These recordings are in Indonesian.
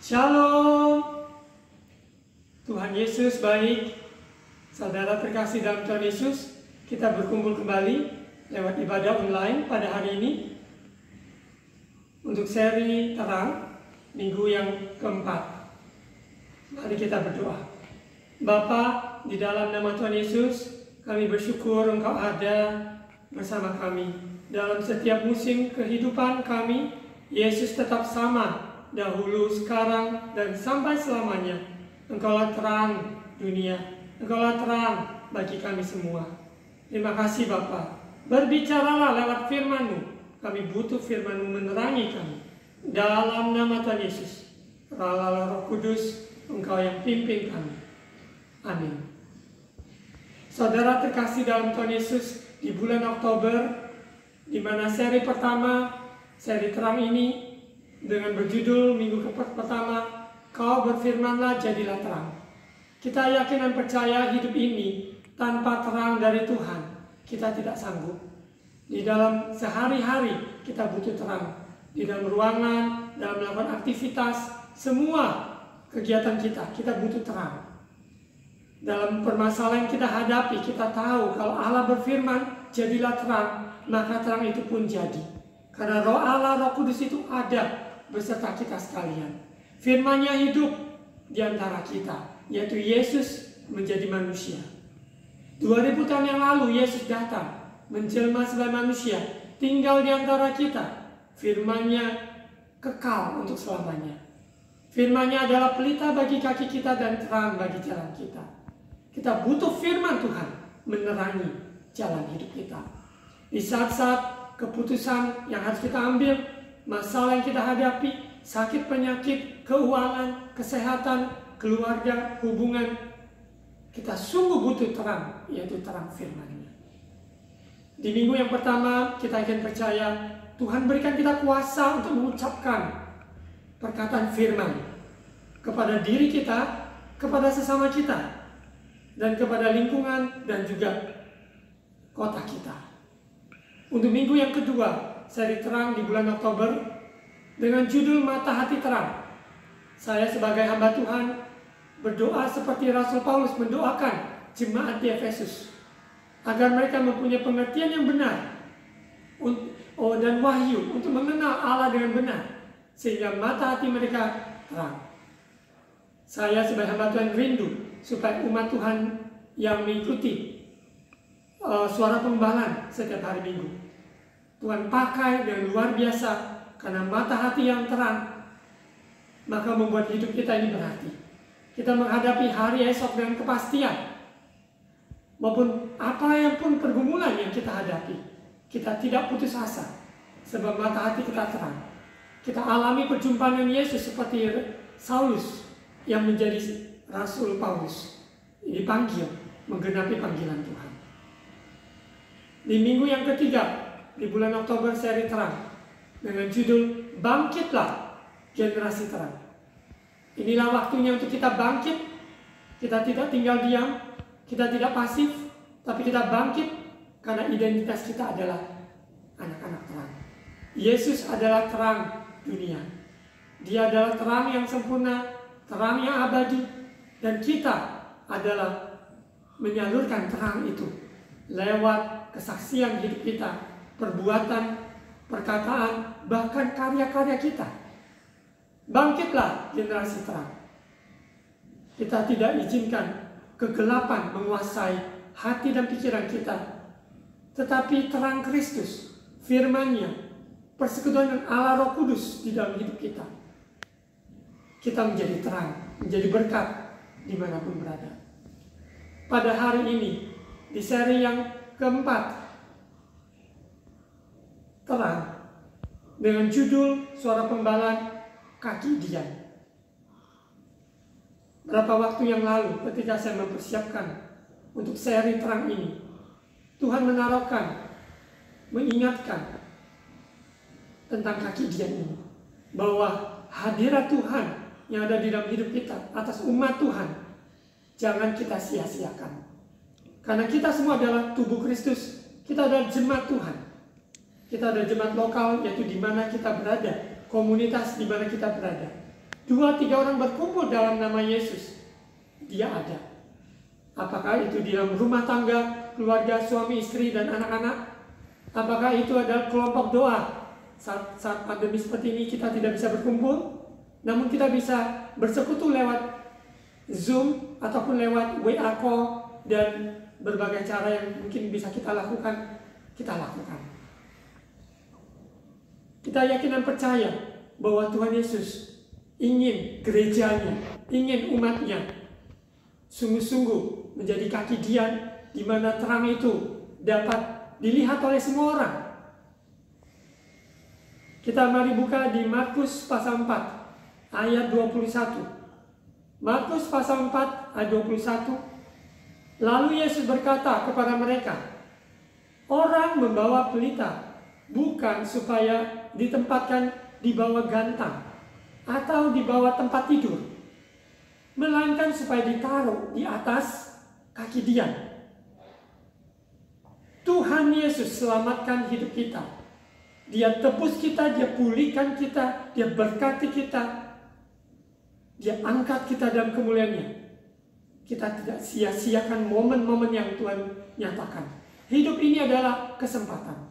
Shalom. Tuhan Yesus baik. Saudara terkasih dalam Tuhan Yesus, kita berkumpul kembali lewat ibadah online pada hari ini untuk seri terang minggu yang keempat. Mari kita berdoa. Bapa, di dalam nama Tuhan Yesus, kami bersyukur Engkau ada bersama kami. Dalam setiap musim kehidupan kami, Yesus tetap sama, dahulu, sekarang, dan sampai selamanya. Engkaulah terang dunia, Engkaulah terang bagi kami semua. Terima kasih Bapa. Berbicaralah lewat firman-Mu. Kami butuh firman-Mu menerangi kami. Dalam nama Tuhan Yesus, Roh Kudus, Engkau yang pimpin kami. Amin. Saudara terkasih dalam Tuhan Yesus, di bulan Oktober, di mana seri pertama, seri terang ini, dengan berjudul minggu pertama, Kau berfirmanlah jadilah terang. Kita yakin dan percaya hidup ini tanpa terang dari Tuhan, kita tidak sanggup. Di dalam sehari-hari kita butuh terang. Di dalam ruangan, dalam melakukan aktivitas, semua kegiatan kita butuh terang. Dalam permasalahan yang kita hadapi, kita tahu kalau Allah berfirman, jadilah terang, maka terang itu pun jadi. Karena Roh Allah, Roh Kudus itu ada beserta kita sekalian. Firman-Nya hidup di antara kita, yaitu Yesus menjadi manusia. 2000 tahun yang lalu Yesus datang, menjelma sebagai manusia, tinggal di antara kita. Firman-Nya kekal untuk selamanya. Firman-Nya adalah pelita bagi kaki kita dan terang bagi jalan kita. Kita butuh firman Tuhan menerangi jalan hidup kita. Di saat-saat keputusan yang harus kita ambil, masalah yang kita hadapi, sakit, penyakit, keuangan, kesehatan, keluarga, hubungan, kita sungguh butuh terang, yaitu terang firman-Nya. Di minggu yang pertama, kita akan percaya Tuhan berikan kita kuasa untuk mengucapkan perkataan firman kepada diri kita, kepada sesama kita, dan kepada lingkungan dan juga kota kita. Untuk minggu yang kedua, seri terang di bulan Oktober dengan judul Mata Hati Terang. Saya sebagai hamba Tuhan berdoa seperti Rasul Paulus mendoakan jemaat di Efesus agar mereka mempunyai pengertian yang benar dan wahyu untuk mengenal Allah dengan benar sehingga mata hati mereka terang. Saya sebagai hamba Tuhan rindu supaya umat Tuhan yang mengikuti suara penggembalaan setiap hari Minggu, Tuhan pakai dengan luar biasa, karena mata hati yang terang maka membuat hidup kita ini berarti. Kita menghadapi hari esok dengan kepastian, maupun apa yang pun pergumulan yang kita hadapi, kita tidak putus asa sebab mata hati kita terang. Kita alami perjumpaan dengan Yesus seperti Saulus yang menjadi Rasul Paulus, dipanggil menggenapi panggilan Tuhan. Di minggu yang ketiga di bulan Oktober seri terang dengan judul Bangkitlah Generasi Terang. Inilah waktunya untuk kita bangkit. Kita tidak tinggal diam, kita tidak pasif, tapi kita bangkit karena identitas kita adalah anak-anak terang. Yesus adalah terang dunia. Dia adalah terang yang sempurna, terang yang abadi, dan kita adalah menyalurkan terang itu lewat kesaksian hidup kita, perbuatan, perkataan, bahkan karya-karya kita. Bangkitlah generasi terang. Kita tidak izinkan kegelapan menguasai hati dan pikiran kita, tetapi terang Kristus, firman-Nya, persekutuan dengan Allah Roh Kudus di dalam hidup kita. Kita menjadi terang, menjadi berkat dimanapun berada. Pada hari ini, di seri yang keempat, terang, dengan judul Suara Penggembalaan Kaki Dian. Berapa waktu yang lalu ketika saya mempersiapkan untuk seri terang ini, Tuhan mengingatkan tentang kaki Dian ini, bahwa hadirat Tuhan yang ada di dalam hidup kita atas umat Tuhan jangan kita sia-siakan. Karena kita semua adalah tubuh Kristus, kita adalah jemaat Tuhan. Kita ada jemaat lokal, yaitu di mana kita berada, komunitas di mana kita berada. 2-3 orang berkumpul dalam nama Yesus, Dia ada. Apakah itu di dalam rumah tangga, keluarga, suami, istri, dan anak-anak? Apakah itu adalah kelompok doa? Saat pandemi seperti ini kita tidak bisa berkumpul, namun kita bisa bersekutu lewat Zoom ataupun lewat WA call dan berbagai cara yang mungkin bisa kita lakukan, kita lakukan. Kita yakin dan percaya bahwa Tuhan Yesus ingin gerejanya, ingin umatnya sungguh-sungguh menjadi kaki Dia, di mana terang itu dapat dilihat oleh semua orang. Kita mari buka di Markus pasal 4 ayat 21. Markus pasal 4 ayat 21. Lalu Yesus berkata kepada mereka, orang membawa pelita bukan supaya ditempatkan di bawah gantang atau di bawah tempat tidur, melainkan supaya ditaruh di atas kaki Dia. Tuhan Yesus selamatkan hidup kita. Dia tebus kita, Dia pulihkan kita, Dia berkati kita, Dia angkat kita dalam kemuliaannya. Kita tidak sia-siakan momen-momen yang Tuhan nyatakan. Hidup ini adalah kesempatan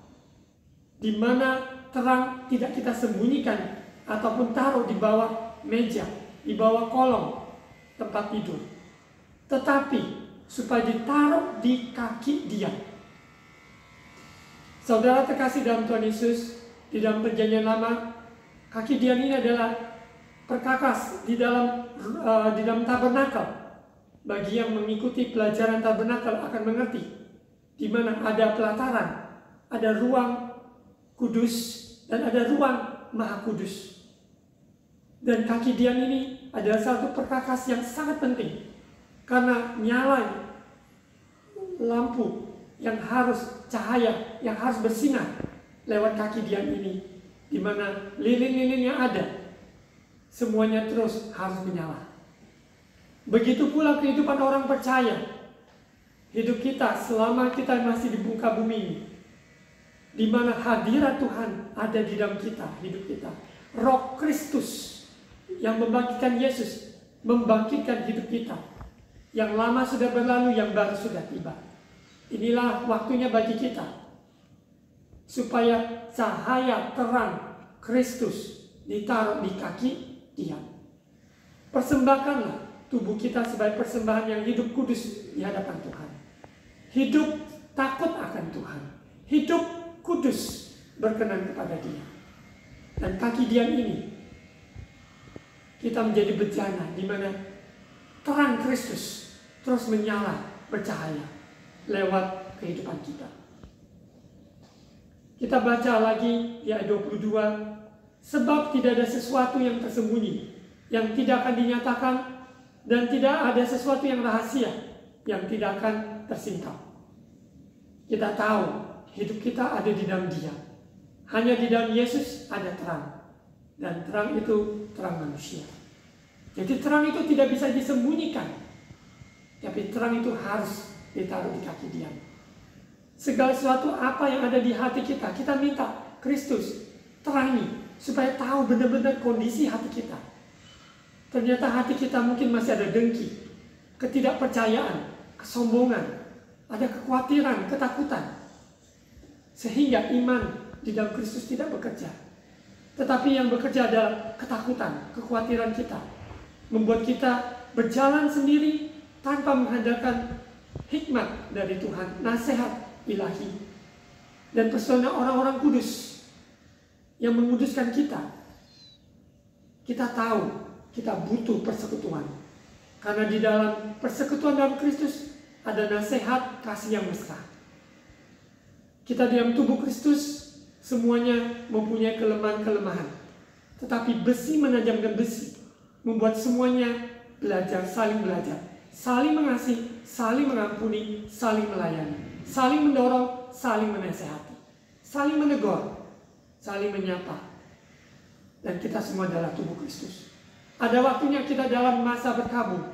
di mana terang tidak kita sembunyikan ataupun taruh di bawah meja, di bawah kolong tempat tidur, tetapi supaya ditaruh di kaki Dia. Saudara terkasih dalam Tuhan Yesus, di dalam Perjanjian Lama, kaki Dia ini adalah perkakas di dalam tabernakel. Bagi yang mengikuti pelajaran tabernakel akan mengerti, di mana ada pelataran, ada ruang kudus dan ada ruang maha kudus. Dan kaki Dia ini adalah satu perkakas yang sangat penting, karena nyala lampu yang harus cahaya, yang harus bersinar lewat kaki Dia ini, di mana lilin-lilin yang ada semuanya terus harus menyala. Begitu pula kehidupan orang percaya. Hidup kita selama kita masih di muka bumi ini, di mana hadirat Tuhan ada di dalam kita, hidup kita. Roh Kristus yang membangkitkan Yesus membangkitkan hidup kita. Yang lama sudah berlalu, yang baru sudah tiba. Inilah waktunya bagi kita supaya cahaya terang Kristus ditaruh di kaki Dia. Persembahkanlah tubuh kita sebagai persembahan yang hidup kudus di hadapan Tuhan. Hidup takut akan Tuhan. Hidup kudus berkenan kepada Dia. Dan kaki Dia ini kita menjadi bejana di mana terang Kristus terus menyala, bercahaya lewat kehidupan kita. Kita baca lagi di ayat 22, sebab tidak ada sesuatu yang tersembunyi yang tidak akan dinyatakan, dan tidak ada sesuatu yang rahasia yang tidak akan tersingkap. Kita tahu hidup kita ada di dalam Dia. Hanya di dalam Yesus ada terang. Dan terang itu terang manusia. Jadi terang itu tidak bisa disembunyikan. Tapi terang itu harus ditaruh di kaki Dia. Segala sesuatu apa yang ada di hati kita, kita minta Kristus terangi supaya tahu benar-benar kondisi hati kita. Ternyata hati kita mungkin masih ada dengki, ketidakpercayaan, kesombongan, ada kekhawatiran, ketakutan. Sehingga iman di dalam Kristus tidak bekerja. Tetapi yang bekerja adalah ketakutan, kekhawatiran kita. Membuat kita berjalan sendiri tanpa mengandalkan hikmat dari Tuhan, nasihat ilahi, dan pesona orang-orang kudus yang menguduskan kita. Kita tahu kita butuh persekutuan. Karena di dalam persekutuan dalam Kristus ada nasihat kasih yang mesra. Kita di dalam tubuh Kristus semuanya mempunyai kelemahan-kelemahan. Tetapi besi menajamkan besi, membuat semuanya belajar, saling mengasihi, saling mengampuni, saling melayani, saling mendorong, saling menasehati, saling menegur, saling menyapa. Dan kita semua adalah tubuh Kristus. Ada waktunya kita dalam masa berkabung,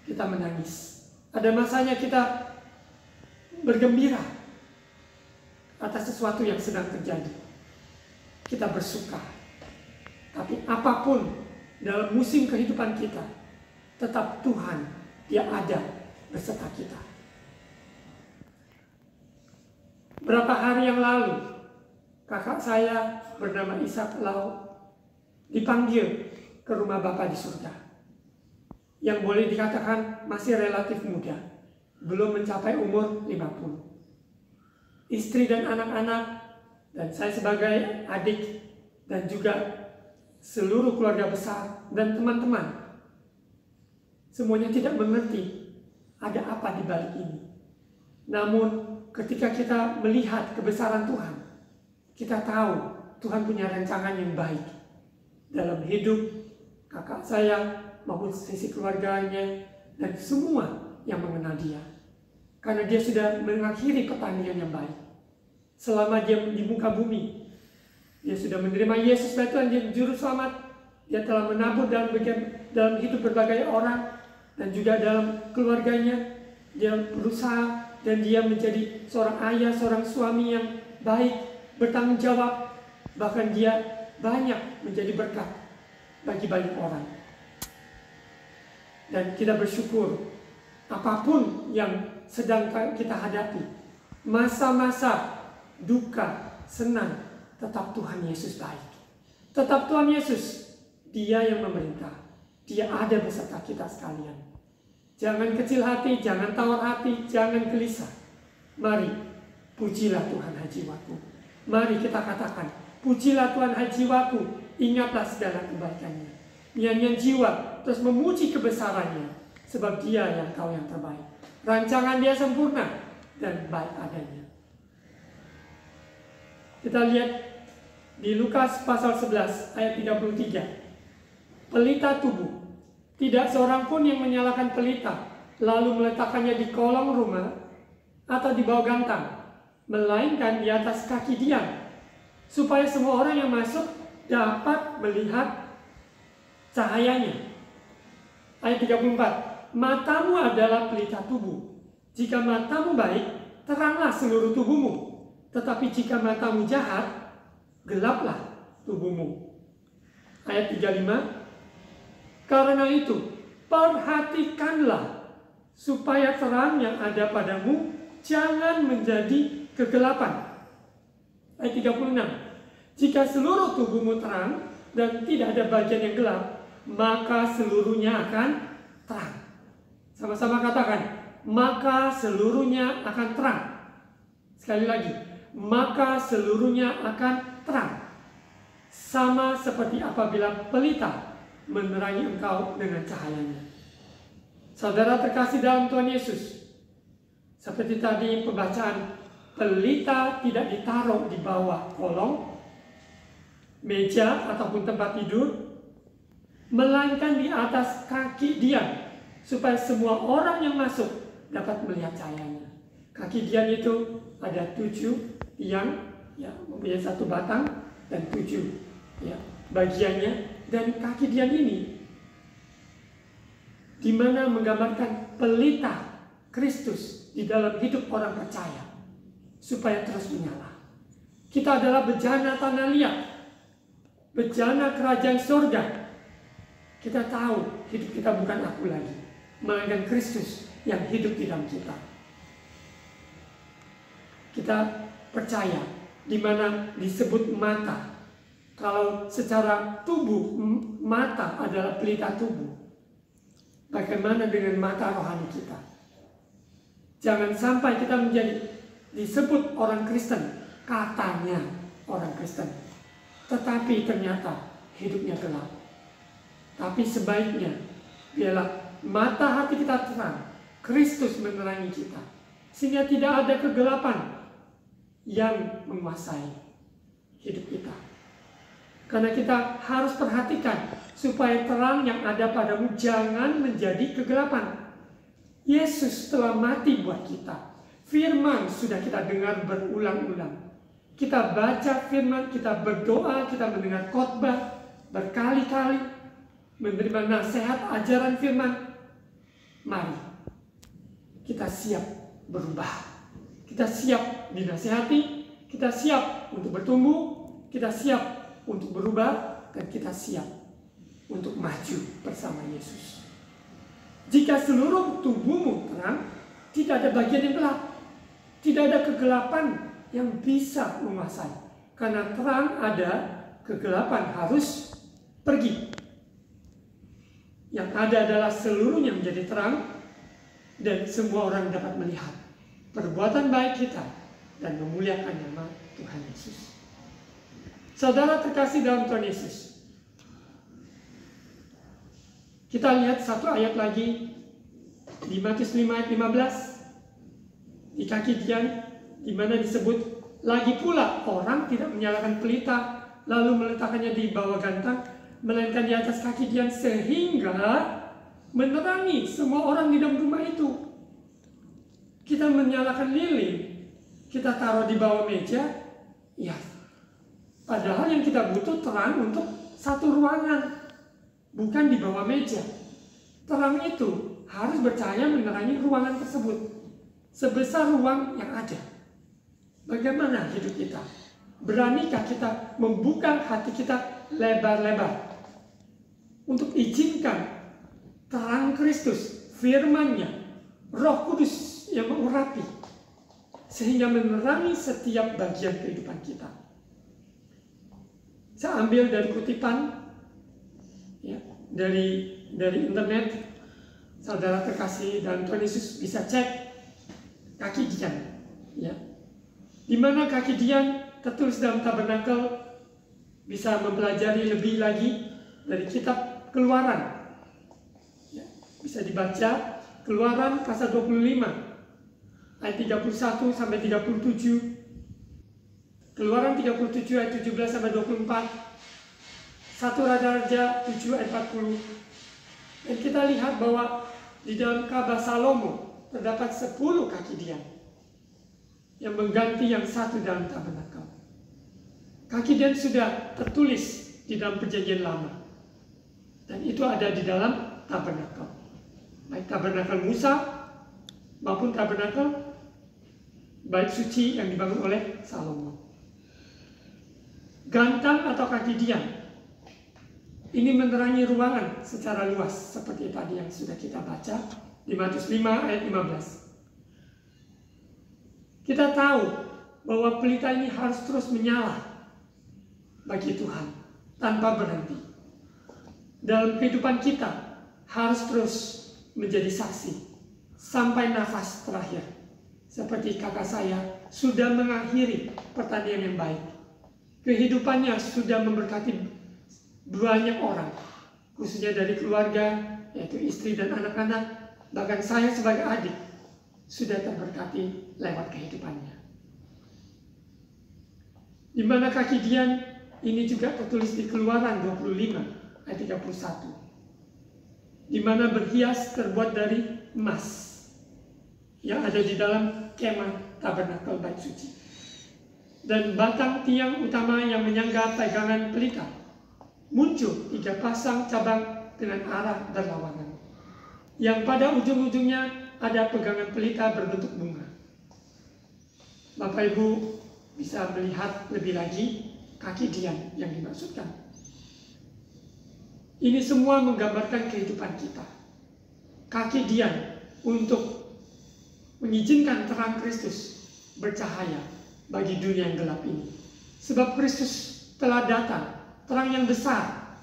kita menangis. Ada masanya kita bergembira atas sesuatu yang sedang terjadi. Kita bersuka. Tapi apapun dalam musim kehidupan kita, tetap Tuhan, Dia ada beserta kita. Berapa hari yang lalu, kakak saya bernama Ishak Lau dipanggil ke rumah Bapa di surga, yang boleh dikatakan masih relatif muda, belum mencapai umur 50. Istri dan anak-anak, dan saya sebagai adik, dan juga seluruh keluarga besar dan teman-teman, semuanya tidak mengerti ada apa di balik ini. Namun ketika kita melihat kebesaran Tuhan, kita tahu Tuhan punya rancangan yang baik dalam hidup kakak saya maupun sisi keluarganya dan semua yang mengenal Dia. Karena Dia sudah mengakhiri pertandingan yang baik. Selama Dia di muka bumi, Dia sudah menerima Yesus Tuhan, Dia juru selamat. Dia telah menabur dalam hidup berbagai orang dan juga dalam keluarganya. Dia berusaha dan Dia menjadi seorang ayah, seorang suami yang baik, bertanggung jawab. Bahkan Dia banyak menjadi berkat bagi banyak orang. Dan kita bersyukur apapun yang sedang kita hadapi, masa-masa duka, senang, tetap Tuhan Yesus baik. Tetap Tuhan Yesus, Dia yang memerintah. Dia ada beserta kita sekalian. Jangan kecil hati, jangan tawar hati, jangan gelisah. Mari, pujilah Tuhan hai jiwaku. Mari kita katakan, pujilah Tuhan hai jiwaku, ingatlah segala kebaikannya. Nyanyian jiwa terus memuji kebesarannya, sebab Dia yang tahu yang terbaik. Rancangan Dia sempurna dan baik adanya. Kita lihat di Lukas pasal 11 ayat 33. Pelita tubuh. Tidak seorang pun yang menyalakan pelita lalu meletakkannya di kolong rumah atau di bawah gantang, melainkan di atas kaki Dia, supaya semua orang yang masuk dapat melihat cahayanya. Ayat 34. Matamu adalah pelita tubuh. Jika matamu baik, teranglah seluruh tubuhmu. Tetapi jika matamu jahat, gelaplah tubuhmu. Ayat 35. Karena itu, perhatikanlah supaya terang yang ada padamu jangan menjadi kegelapan. Ayat 36. Jika seluruh tubuhmu terang dan tidak ada bagian yang gelap, maka seluruhnya akan terang. Sama-sama katakan, maka seluruhnya akan terang. Sekali lagi, maka seluruhnya akan terang. Sama seperti apabila pelita menerangi engkau dengan cahayanya. Saudara terkasih dalam Tuhan Yesus, seperti tadi pembacaan, pelita tidak ditaruh di bawah kolong, meja ataupun tempat tidur, melainkan di atas kaki Dia, supaya semua orang yang masuk dapat melihat cahayanya. Kaki Dia itu ada 7 tiang, ya, mempunyai 1 batang dan 7 ya, bagiannya. Dan kaki Dia ini di mana menggambarkan pelita Kristus di dalam hidup orang percaya, supaya terus menyala. Kita adalah bejana tanah liat, bejana kerajaan surga. Kita tahu hidup kita bukan aku lagi, melainkan Kristus yang hidup di dalam kita. Kita percaya di mana disebut mata. Kalau secara tubuh, mata adalah pelita tubuh. Bagaimana dengan mata rohani kita? Jangan sampai kita menjadi disebut orang Kristen, katanya orang Kristen, tetapi ternyata hidupnya gelap. Tapi sebaiknya biarlah mata hati kita terang, Kristus menerangi kita, sehingga tidak ada kegelapan yang menguasai hidup kita. Karena kita harus perhatikan supaya terang yang ada padamu jangan menjadi kegelapan. Yesus telah mati buat kita. Firman sudah kita dengar berulang-ulang. Kita baca firman, kita berdoa, kita mendengar khotbah berkali-kali, menerima nasihat ajaran firman. Mari kita siap berubah. Kita siap dinasihati, kita siap untuk bertumbuh, kita siap untuk berubah, dan kita siap untuk maju bersama Yesus. Jika seluruh tubuhmu terang, tidak ada bagian yang gelap. Tidak ada kegelapan yang bisa menguasai. Karena terang ada, kegelapan harus pergi. Yang ada adalah seluruhnya menjadi terang, dan semua orang dapat melihat perbuatan baik kita dan memuliakan nama Tuhan Yesus. Saudara terkasih dalam Tuhan Yesus, kita lihat satu ayat lagi di Matius 5 ayat 15 di kaki Dian, di mana disebut, lagi pula orang tidak menyalakan pelita lalu meletakkannya di bawah gantang, melainkan di atas kaki Dian sehingga menerangi semua orang di dalam rumah itu. Kita menyalakan lilin, kita taruh di bawah meja, ya. Padahal yang kita butuh terang untuk satu ruangan, bukan di bawah meja. Terang itu harus bercahaya menerangi ruangan tersebut, sebesar ruang yang ada. Bagaimana hidup kita? Beranikah kita membuka hati kita lebar-lebar untuk izinkan terang Kristus, firman-Nya, Roh Kudus yang mengurapi, sehingga menerangi setiap bagian kehidupan kita. Saya ambil dari kutipan ya, dari internet. Saudara terkasih dalam Tuhan Yesus bisa cek kaki Dian, ya, di mana kaki Dian tertulis dalam tabernakel. Bisa mempelajari lebih lagi dari kitab Keluaran, ya, bisa dibaca Keluaran pasal 25 ayat 31 sampai 37, Keluaran 37 ayat 17 sampai 24, 1 Raja-Raja 7 ayat 40. Dan kita lihat bahwa di dalam Ka'bah Salomo terdapat 10 kaki Dian yang mengganti yang satu dalam tabernakel. Kaki Dian sudah tertulis di dalam Perjanjian Lama, dan itu ada di dalam tabernakel, baik tabernakel Musa maupun tabernakel bait suci yang dibangun oleh Salomo. Gantang atau kaki Dian ini menerangi ruangan secara luas, seperti tadi yang sudah kita baca di Matius 5 ayat 15. Kita tahu bahwa pelita ini harus terus menyala bagi Tuhan tanpa berhenti. Dalam kehidupan kita harus terus menjadi saksi sampai nafas terakhir. Seperti kakak saya sudah mengakhiri pertandingan yang baik. Kehidupannya sudah memberkati banyak orang, khususnya dari keluarga, yaitu istri dan anak-anak. Bahkan saya sebagai adik sudah terberkati lewat kehidupannya. Di mana kaki Dian ini juga tertulis di Keluaran 25 ayat 31. Di mana berhias terbuat dari emas yang ada di dalam kemah tabernakel bait suci. Dan batang tiang utama yang menyangga pegangan pelita muncul 3 pasang cabang dengan arah berlawanan, yang pada ujung-ujungnya ada pegangan pelita berbentuk bunga. Bapak Ibu bisa melihat lebih lagi kaki Dian yang dimaksudkan. Ini semua menggambarkan kehidupan kita. Kaki Dian untuk mengizinkan terang Kristus bercahaya bagi dunia yang gelap ini. Sebab Kristus telah datang, terang yang besar,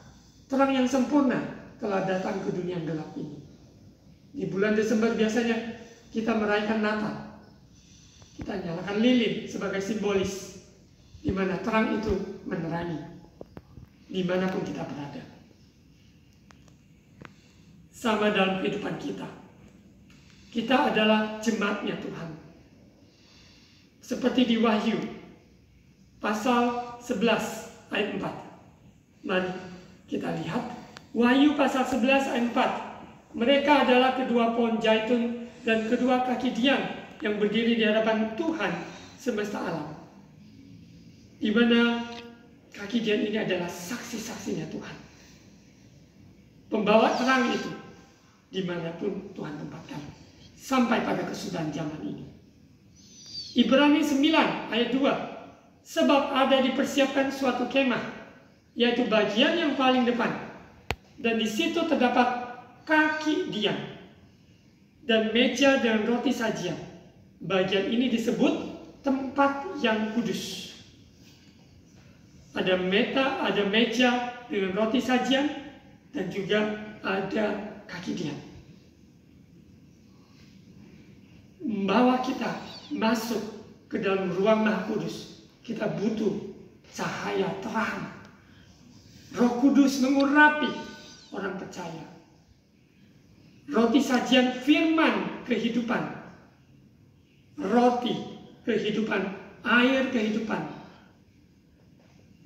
terang yang sempurna telah datang ke dunia yang gelap ini. Di bulan Desember biasanya kita merayakan Natal. Kita nyalakan lilin sebagai simbolis, di mana terang itu menerangi dimanapun kita berada. Sama dalam kehidupan kita. Kita adalah jemaatnya Tuhan. Seperti di Wahyu pasal 11 ayat 4. Mari kita lihat Wahyu pasal 11 ayat 4. Mereka adalah kedua pohon zaitun dan kedua kaki Dian yang berdiri di hadapan Tuhan semesta alam. Di mana kaki Dian ini adalah saksi-saksinya Tuhan. Pembawa terang itu dimanapun Tuhan tempatkan sampai pada kesudahan zaman ini. Ibrani 9 ayat 2. Sebab ada dipersiapkan suatu kemah yaitu bagian yang paling depan. Dan di situ terdapat kaki Dian dan meja dan roti sajian. Bagian ini disebut tempat yang kudus. Ada meja dengan roti sajian dan juga ada kaki Dian. Membawa kita masuk ke dalam ruang Maha Kudus, kita butuh cahaya terang. Roh Kudus mengurapi orang percaya. Roti sajian firman kehidupan, roti kehidupan, air kehidupan,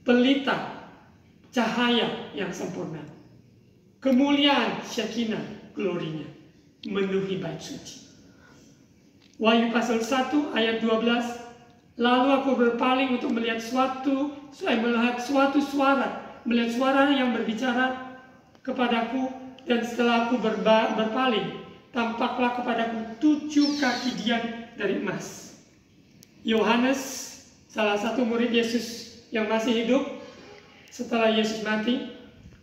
pelita cahaya yang sempurna, kemuliaan Shekinah glorinya memenuhi bait suci. Wahyu pasal 1 ayat 12, lalu aku berpaling untuk melihat suatu suara, melihat suara yang berbicara kepadaku, dan setelah aku berpaling, tampaklah kepadaku 7 kaki Dian dari emas. Yohanes, salah satu murid Yesus yang masih hidup setelah Yesus mati,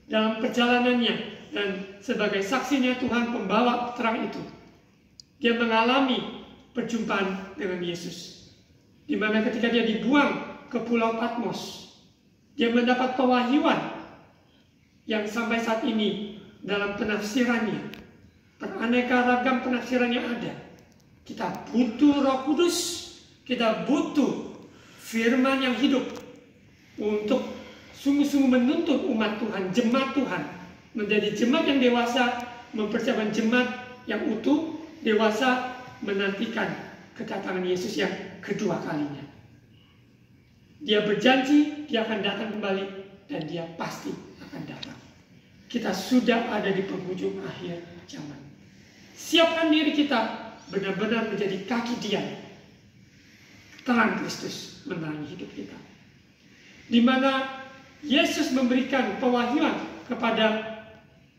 dalam perjalanannya dan sebagai saksinya Tuhan pembawa terang itu, dia mengalami perjumpaan dengan Yesus, di mana ketika dia dibuang ke Pulau Patmos, dia mendapat pewahyuan yang sampai saat ini dalam penafsirannya, beraneka ragam penafsiran yang ada. Kita butuh Roh Kudus, kita butuh firman yang hidup untuk sungguh-sungguh menuntun umat Tuhan, jemaat Tuhan, menjadi jemaat yang dewasa, mempersiapkan jemaat yang utuh, dewasa, menantikan kedatangan Yesus yang kedua kalinya. Dia berjanji dia akan datang kembali, dan dia pasti akan datang. Kita sudah ada di penghujung akhir zaman. Siapkan diri kita benar-benar menjadi kaki Dian, terang Kristus menerangi hidup kita, di mana Yesus memberikan pewahyuan kepada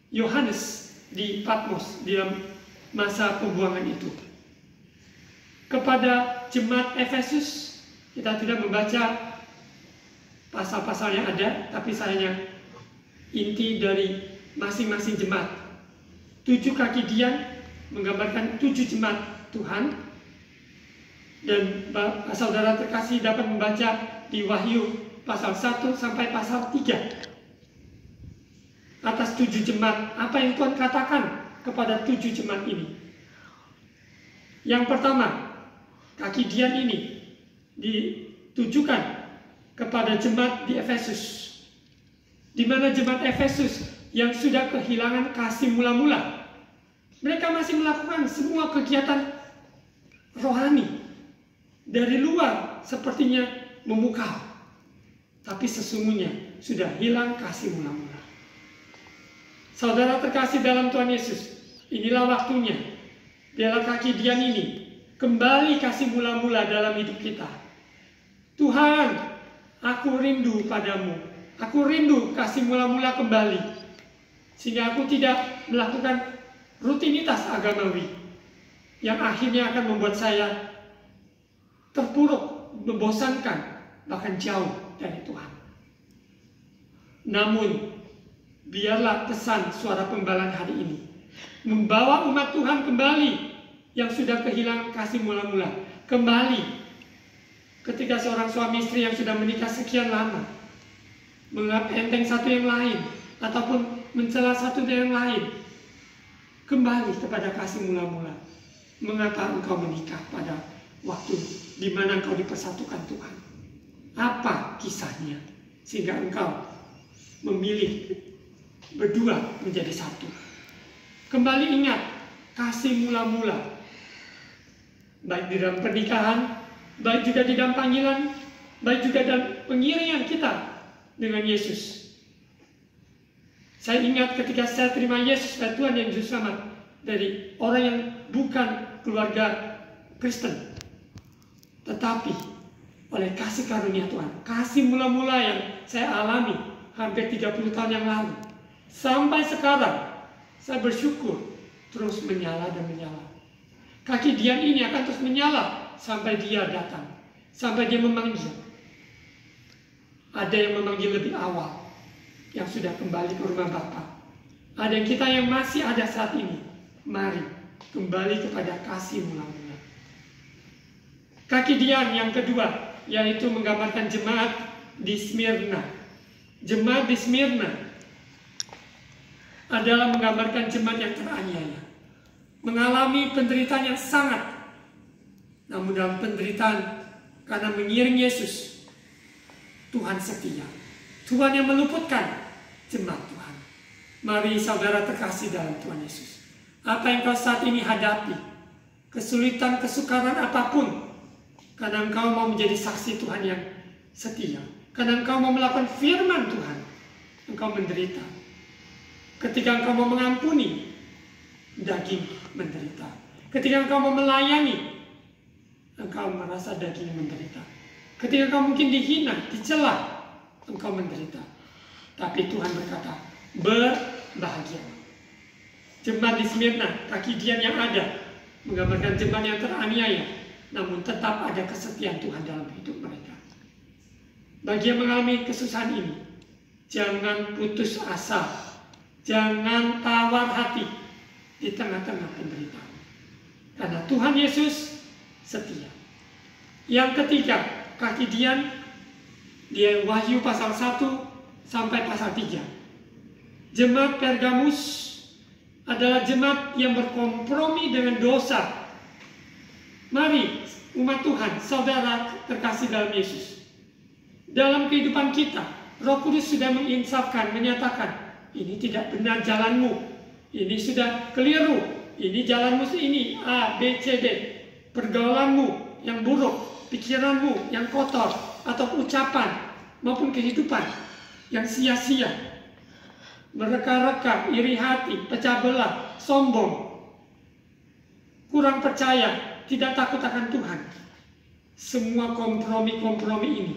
Yohanes di Patmos di dalam masa pembuangan itu. Kepada jemaat Efesus, kita tidak membaca pasal-pasal yang ada, tapi saya inti dari masing-masing jemaat. 7 kaki Dian menggambarkan 7 jemaat Tuhan, dan saudara terkasih dapat membaca di Wahyu pasal 1 sampai pasal 3 atas 7 jemaat, apa yang Tuhan katakan kepada 7 jemaat ini. Yang pertama, kaki Dian ini ditujukan kepada jemaat di Efesus, di mana jemaat Efesus yang sudah kehilangan kasih mula-mula. Mereka masih melakukan semua kegiatan rohani. Dari luar sepertinya memukau, tapi sesungguhnya sudah hilang kasih mula-mula. Saudara terkasih dalam Tuhan Yesus, inilah waktunya biarlah kaki Dian ini kembali kasih mula-mula dalam hidup kita. Tuhan, aku rindu padamu. Aku rindu kasih mula-mula kembali, sehingga aku tidak melakukan rutinitas agamawi yang akhirnya akan membuat saya terpuruk, membosankan, bahkan jauh dari Tuhan. Namun, biarlah pesan suara pembalahan hari ini membawa umat Tuhan kembali yang sudah kehilangan kasih mula-mula. Kembali ketika seorang suami istri yang sudah menikah sekian lama mengenteng satu yang lain, ataupun mencela satu yang lain, kembali kepada kasih mula-mula. Mengapa engkau menikah pada waktu di mana engkau dipersatukan Tuhan? Apa kisahnya sehingga engkau memilih berdua menjadi satu? Kembali ingat kasih mula-mula, baik di dalam pernikahan, baik juga di dalam panggilan, baik juga dalam pengiringan kita dengan Yesus. Saya ingat ketika saya terima Yesus sebagai Tuhan yang Juru Selamat dari orang yang bukan keluarga Kristen, tetapi oleh kasih karunia Tuhan, kasih mula-mula yang saya alami hampir 30 tahun yang lalu, sampai sekarang saya bersyukur terus menyala dan menyala. Kaki Dian ini akan terus menyala sampai dia datang, sampai dia memanggil. Ada yang memanggil lebih awal, yang sudah kembali ke rumah Bapa. Ada kita yang masih ada saat ini. Mari kembali kepada kasih mula-mula. Kaki Dian yang kedua, yaitu menggambarkan jemaat di Smyrna. Jemaat di Smyrna adalah menggambarkan jemaat yang teraniaya, mengalami penderitaan yang sangat. Namun dalam penderitaan, karena mengiring Yesus, Tuhan setia. Tuhan yang meluputkan jemaat Tuhan. Mari saudara terkasih dalam Tuhan Yesus, apa yang kau saat ini hadapi, kesulitan, kesukaran apapun, karena engkau mau menjadi saksi Tuhan yang setia, karena engkau mau melakukan firman Tuhan, engkau menderita. Ketika engkau mau mengampuni, daging menderita. Ketika engkau mau melayani, engkau merasa daging menderita. Ketika engkau mungkin dihina, dicela, engkau menderita. Tapi Tuhan berkata, berbahagia. Jemaat di Smyrna, kaki Dian yang ada, menggambarkan jemaat yang teraniaya, namun tetap ada kesetiaan Tuhan dalam hidup mereka. Bagi yang mengalami kesusahan ini, jangan putus asa. Jangan tawar hati di tengah-tengah penderitaan. Karena Tuhan Yesus setia. Yang ketiga, kaki Dian di Wahyu pasal 1 sampai pasal 3. Jemaat Pergamus adalah jemaat yang berkompromi dengan dosa. Mari umat Tuhan, saudara terkasih dalam Yesus. Dalam kehidupan kita, Roh Kudus sudah menginsafkan, menyatakan, ini tidak benar jalanmu, ini sudah keliru, ini jalanmu ini A, B, C, D. Pergaulanmu yang buruk, pikiranmu yang kotor, atau ucapan maupun kehidupan yang sia-sia, mereka-reka, iri hati, pecah belah, sombong, kurang percaya, tidak takut akan Tuhan. Semua kompromi-kompromi ini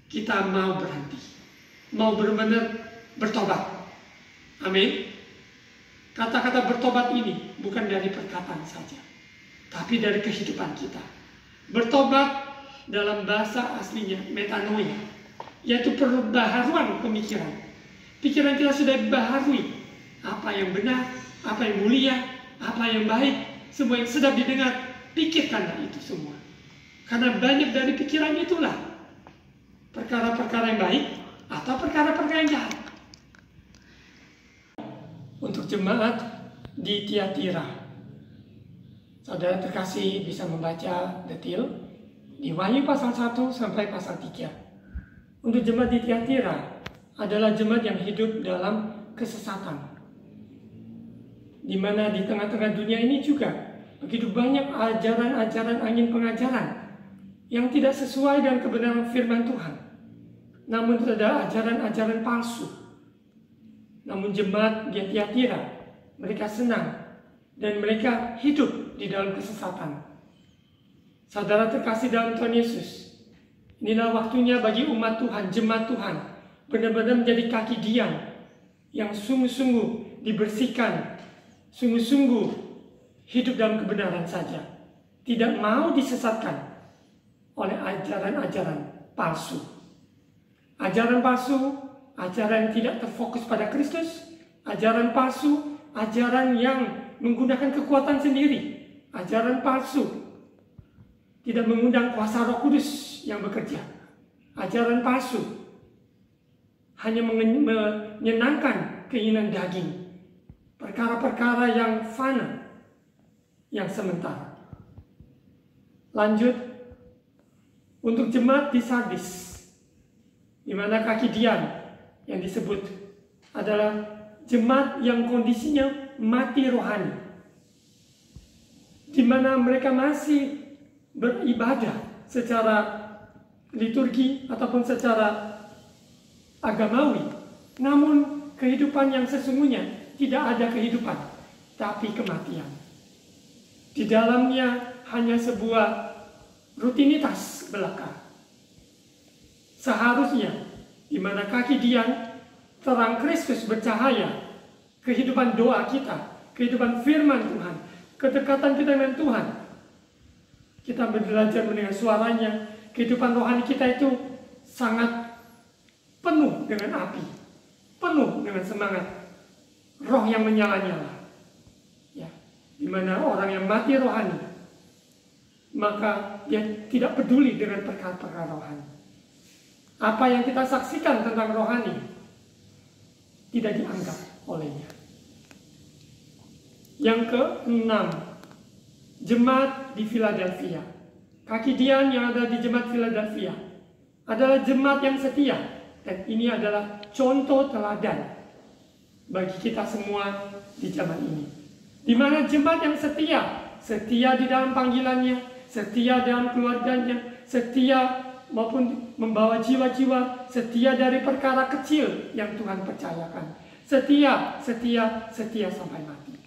kita mau berhenti, mau benar-benar bertobat. Amin. Kata-kata bertobat ini bukan dari perkataan saja, tapi dari kehidupan kita. Bertobat dalam bahasa aslinya metanoia, yaitu perbaharuan pemikiran. Pikiran kita sudah dibaharui. Apa yang benar, apa yang mulia, apa yang baik, semua yang sedap didengar, pikirkanlah itu semua. Karena banyak dari pikiran itulah perkara-perkara yang baik atau perkara-perkara yang jahat. Untuk jemaat di Tiatira, saudara terkasih bisa membaca detail di Wahyu pasal 1 sampai pasal 3. Untuk jemaat di Tiatira adalah jemaat yang hidup dalam kesesatan, di mana di tengah-tengah dunia ini juga begitu banyak ajaran-ajaran angin pengajaran yang tidak sesuai dengan kebenaran firman Tuhan. Namun ada ajaran-ajaran palsu. Namun jemaat di Tiatira, mereka senang dan mereka hidup di dalam kesesatan. Saudara terkasih dalam Tuhan Yesus, inilah waktunya bagi umat Tuhan, jemaat Tuhan, benar-benar menjadi kaki Dian yang sungguh-sungguh dibersihkan, sungguh-sungguh hidup dalam kebenaran saja, tidak mau disesatkan oleh ajaran-ajaran palsu. Ajaran palsu, ajaran yang tidak terfokus pada Kristus, ajaran palsu, ajaran yang menggunakan kekuatan sendiri, ajaran palsu, tidak mengundang kuasa Roh Kudus yang bekerja, ajaran palsu, hanya menyenangkan keinginan daging, perkara-perkara yang fana, yang sementara. Lanjut, untuk jemaat di Sardis, di mana kaki Dian yang disebut adalah jemaat yang kondisinya mati rohani, di mana mereka masih beribadah secara liturgi ataupun secara agamawi, namun kehidupan yang sesungguhnya tidak ada kehidupan, tapi kematian. Di dalamnya hanya sebuah rutinitas belaka. Seharusnya di mana kaki Dian, terang Kristus bercahaya, kehidupan doa kita, kehidupan firman Tuhan, kedekatan kita dengan Tuhan. Kita belajar mendengar suaranya, kehidupan rohani kita itu sangat penuh dengan api. penuh dengan semangat roh yang menyala-nyala. Ya, di mana orang yang mati rohani, maka dia tidak peduli dengan perkara-perkara rohani. Apa yang kita saksikan tentang rohani tidak dianggap olehnya. Yang keenam, jemaat di Philadelphia. Kaki Dian yang ada di jemaat Philadelphia adalah jemaat yang setia, dan ini adalah contoh teladan bagi kita semua di zaman ini. Di mana jemaat yang setia di dalam panggilannya, setia dalam keluarganya, setia maupun membawa jiwa-jiwa, setia dari perkara kecil yang Tuhan percayakan. Setia sampai mati.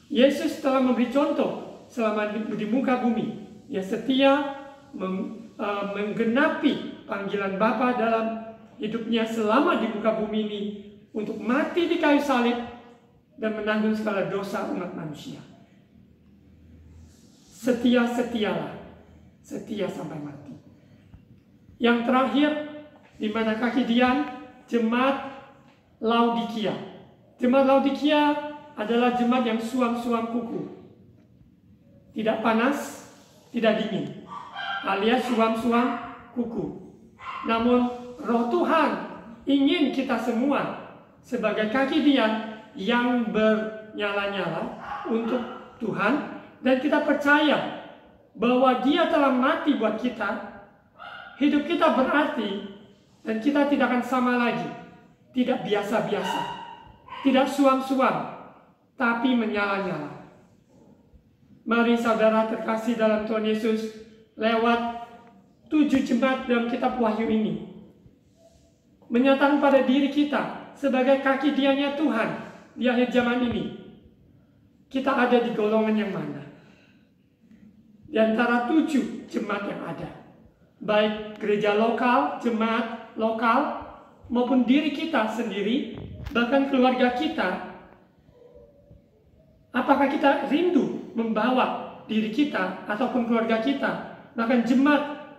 Yesus telah memberi contoh selama di muka bumi. Dia setia menggenapi panggilan Bapa dalam hidupnya selama di muka bumi ini untuk mati di kayu salib dan menanggung segala dosa umat manusia. Setia-setialah, setia sampai mati. Yang terakhir, di mana kaki Dian, jemaat Laodikia. Jemaat Laodikia adalah jemaat yang suam-suam kuku. Tidak panas, tidak dingin, alias suam-suam kuku. Namun roh Tuhan ingin kita semua sebagai kaki Dian yang bernyala-nyala untuk Tuhan, dan kita percaya bahwa Dia telah mati buat kita. Hidup kita berarti, dan kita tidak akan sama lagi. Tidak biasa-biasa, tidak suam-suam, tapi menyala-nyala. Mari saudara terkasih dalam Tuhan Yesus, lewat 7 jemaat dalam kitab Wahyu ini, menyatakan pada diri kita sebagai kaki Diannya Tuhan di akhir zaman ini. Kita ada di golongan yang mana? Di antara 7 jemaat yang ada, baik gereja lokal, jemaat lokal, maupun diri kita sendiri, bahkan keluarga kita. Apakah kita rindu membawa diri kita ataupun keluarga kita, bahkan jemaat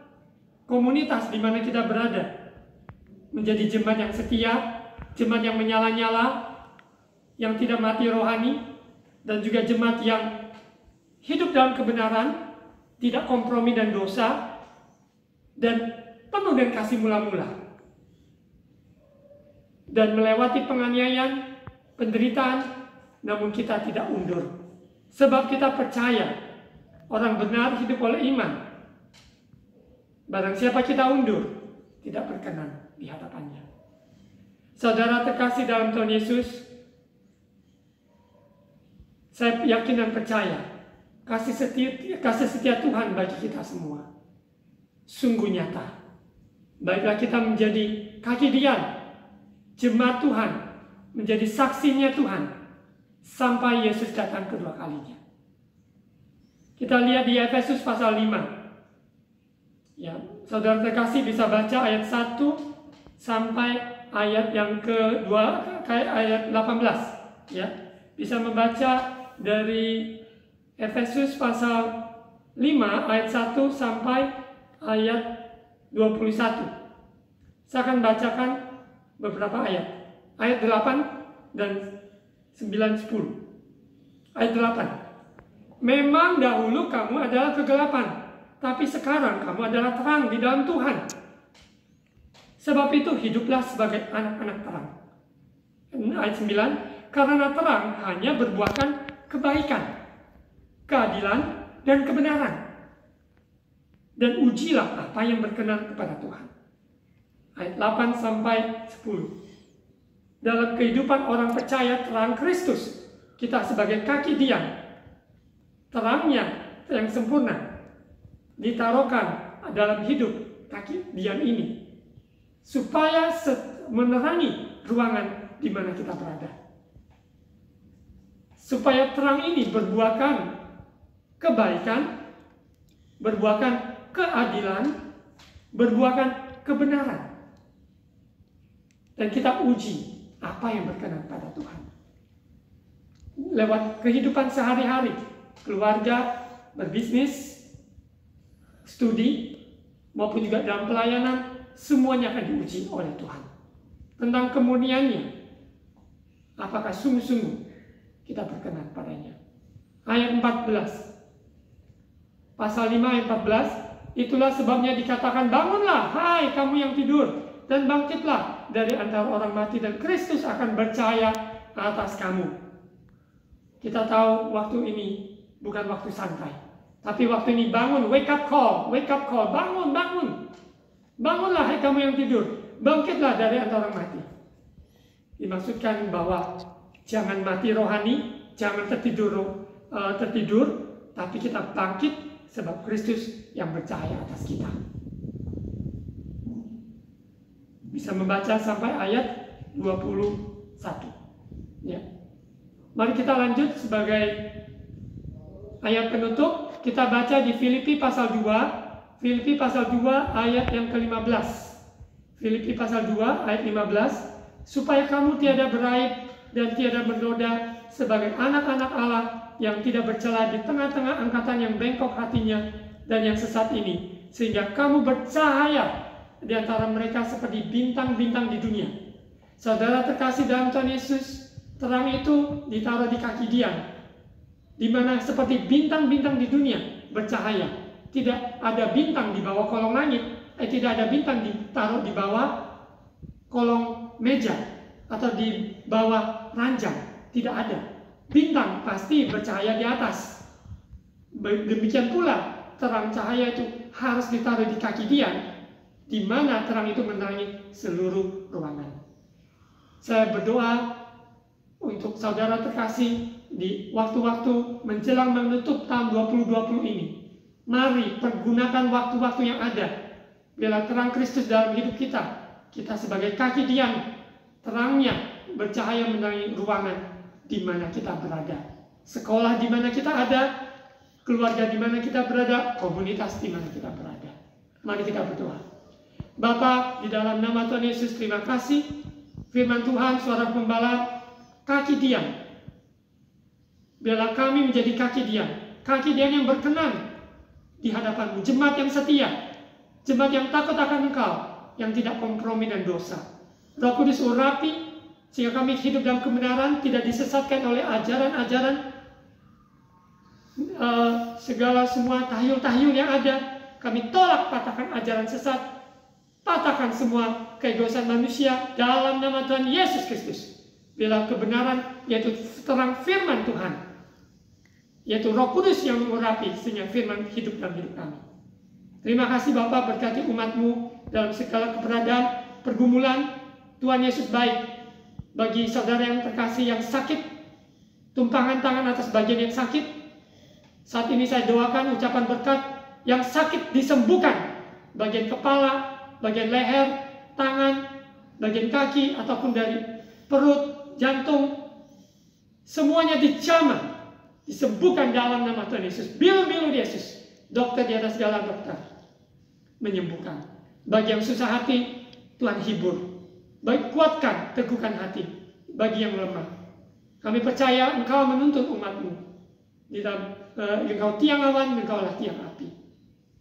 komunitas di mana kita berada, menjadi jemaat yang setia, jemaat yang menyala-nyala, yang tidak mati rohani, dan juga jemaat yang hidup dalam kebenaran, tidak kompromi dan dosa, dan penuh dengan kasih mula-mula, dan melewati penganiayaan, penderitaan, namun kita tidak undur. Sebab kita percaya orang benar hidup oleh iman. Barang siapa kita undur, tidak berkenan di hadapannya. Saudara terkasih dalam Tuhan Yesus, saya yakin dan percaya kasih setia Tuhan bagi kita semua sungguh nyata. Baiklah kita menjadi kaki Dian, jemaat Tuhan, menjadi saksinya Tuhan sampai Yesus datang kedua kalinya. Kita lihat di Efesus pasal 5. Ya, saudara terkasih bisa baca ayat 1 sampai ayat yang kedua, ayat 18. Ya, bisa membaca dari Efesus pasal 5 ayat 1 sampai ayat 21. Saya akan bacakan beberapa ayat. Ayat 8 dan 9, 10. Ayat 8. Memang dahulu kamu adalah kegelapan, tapi sekarang kamu adalah terang di dalam Tuhan. Sebab itu hiduplah sebagai anak-anak terang. Ayat 9. Karena terang hanya berbuahkan kebaikan, keadilan, dan kebenaran. Dan ujilah apa yang berkenan kepada Tuhan. Ayat 8 sampai 10. Dalam kehidupan orang percaya terang Kristus, kita sebagai kaki Dian, terangnya yang sempurna ditaruhkan dalam hidup kaki Dian ini, supaya menerangi ruangan di mana kita berada. Supaya terang ini berbuahkan kebaikan, berbuahkan keadilan, berbuahkan kebenaran. Dan kita uji apa yang berkenan pada Tuhan. Lewat kehidupan sehari-hari, keluarga, berbisnis, studi, maupun juga dalam pelayanan, semuanya akan diuji oleh Tuhan. tentang kemurniannya. Apakah sungguh-sungguh kita berkenan padanya? Ayat 14. Pasal 5 ayat 14. Itulah sebabnya dikatakan, bangunlah hai kamu yang tidur, dan bangkitlah dari antara orang mati, dan Kristus akan bercahaya atas kamu. Kita tahu waktu ini bukan waktu santai, tapi waktu ini bangun, wake up call, bangun, bangun. Bangunlah hai kamu yang tidur, bangkitlah dari antara orang mati. Dimaksudkan bahwa jangan mati rohani, jangan tertidur, tapi kita bangkit sebab Kristus yang bercahaya atas kita. Bisa membaca sampai ayat 21. Ya. Mari kita lanjut sebagai ayat penutup. Kita baca di Filipi pasal 2. Filipi pasal 2 ayat yang ke-15. Filipi pasal 2 ayat 15. Supaya kamu tiada beraib dan tiada bernoda sebagai anak-anak Allah yang tidak bercela di tengah-tengah angkatan yang bengkok hatinya dan yang sesat ini, sehingga kamu bercahaya di antara mereka seperti bintang-bintang di dunia. Saudara terkasih dalam Tuhan Yesus, terang itu ditaruh di kaki Dian, di mana seperti bintang-bintang di dunia bercahaya. Tidak ada bintang di bawah kolong langit, tidak ada bintang ditaruh di bawah kolong meja atau di bawah ranjang. Tidak ada. Bintang pasti bercahaya di atas. Demikian pula terang cahaya itu harus ditaruh di kaki Dian, di mana terang itu menerangi seluruh ruangan. Saya berdoa untuk saudara terkasih di waktu-waktu menjelang menutup tahun 2020 ini. Mari pergunakan waktu-waktu yang ada. Biarlah terang Kristus dalam hidup kita. Kita sebagai kaki Dian, terangnya bercahaya menerangi ruangan di mana kita berada. Sekolah di mana kita ada, keluarga di mana kita berada, komunitas di mana kita berada. Mari kita berdoa. Bapa, di dalam nama Tuhan Yesus, terima kasih. Firman Tuhan, suara gembala, kaki Dian. Biarlah kami menjadi kaki Dian yang berkenan di hadapan-Mu, jemaat yang setia, jemaat yang takut akan Engkau, yang tidak kompromi dan dosa. Roh Kudus urapi sehingga kami hidup dalam kebenaran, tidak disesatkan oleh ajaran-ajaran segala semua tahyul-tahyul yang ada. Kami tolak, patahkan ajaran sesat, patahkan semua keegoisan manusia dalam nama Tuhan Yesus Kristus. Bila kebenaran, yaitu terang firman Tuhan, yaitu Roh Kudus yang mengurapi sehingga firman hidup dalam hidup kami. Terima kasih Bapa, berkati umat-Mu dalam segala keberadaan, pergumulan. Tuhan Yesus baik. Bagi saudara yang terkasih yang sakit, tumpangan tangan atas bagian yang sakit. Saat ini saya doakan ucapan berkat, yang sakit disembuhkan. Bagian kepala, bagian leher, tangan, bagian kaki, ataupun dari perut, jantung. Semuanya dijamah, disembuhkan dalam nama Tuhan Yesus. Bilu-bilu Yesus, dokter di atas segala dokter, menyembuhkan. Bagi yang susah hati, Tuhan hibur. Baik, kuatkan, teguhkan hati. Bagi yang lemah, kami percaya Engkau menuntun umat-Mu. Engkau tiang awan, Engkaulah tiang api.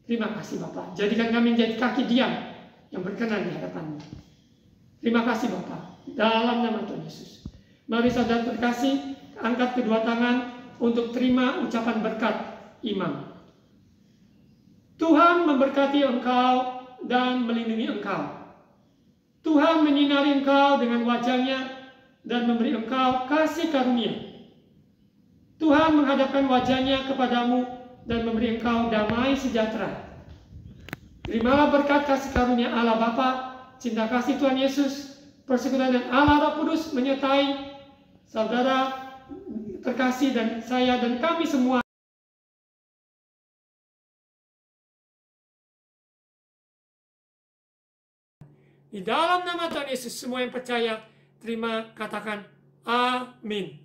Terima kasih Bapa. Jadikan kami menjadi kaki Dian yang berkenan di hadapan-Mu. Terima kasih Bapa. Dalam nama Tuhan Yesus. Mari saudara terkasih, angkat kedua tangan untuk terima ucapan berkat imam. Tuhan memberkati engkau dan melindungi engkau. Tuhan menyinari engkau dengan wajah-Nya dan memberi engkau kasih karunia. Tuhan menghadapkan wajah-Nya kepadamu dan memberi engkau damai sejahtera. Terimalah berkat kasih karunia Allah Bapa, cinta kasih Tuhan Yesus, persekutuan dan Allah Roh Kudus menyertai saudara terkasih dan saya dan kami semua. Di dalam nama Tuhan Yesus, semua yang percaya, terima, katakan amin.